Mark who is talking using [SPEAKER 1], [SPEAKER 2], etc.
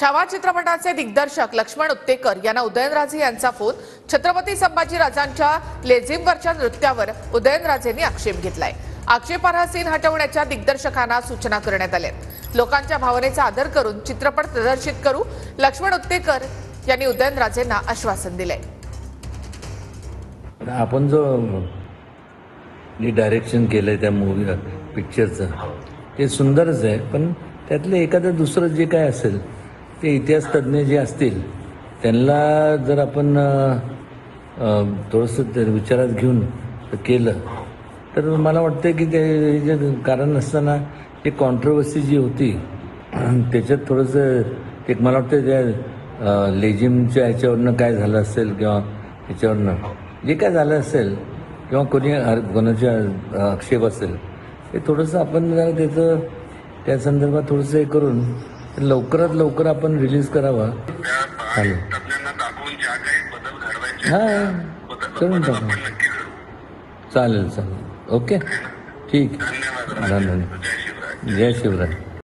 [SPEAKER 1] छावा चित्रपटाचे दिग्दर्शक लक्ष्मण उत्तेकर यांना उदयनराजे यांचा फोन. छत्रपती संभाजीराजांच्या लेझिमवरच्या नृत्यावर उदयनराजेंनी आक्षेप घेतलाय. आक्षेपार्ह सीन हटवण्याच्या दिग्दर्शकांना सूचना करण्यात आल्या. लोकांच्या भावनेचा आदर करून चित्रपट प्रदर्शित करू, लक्ष्मण उत्तेकर यांनी उदयनराजेंना आश्वासन दिलंय.
[SPEAKER 2] आपण जो डायरेक्शन केलंय त्या मूवी पिक्चरचं ते सुंदरच आहे, पण त्यातलं एखादं दुसरं जे काय असेल ते इतिहास तज्ज्ञ जे असतील त्यांना जर आपण थोडंसं विचारात घेऊन केलं तर मला वाटतं की ते जे कारण नसताना ते कॉन्ट्रोवर्सी जी होती त्याच्यात थोडंसं एक मला वाटतं त्या लेझिमच्या ह्याच्यावरनं काय झालं असेल किंवा ह्याच्यावरनं जे काय झालं असेल किंवा कोणाच्या आक्षेप असेल ते थोडंसं आपण जरा त्याचं त्या संदर्भात थोडंसं हे करून लवकरात लवकर आपण रिलीज करावा. चालेल, हां करून टाकू. चालेल चालेल, ओके, ठीक. धन्यवाद. जय शिवराय.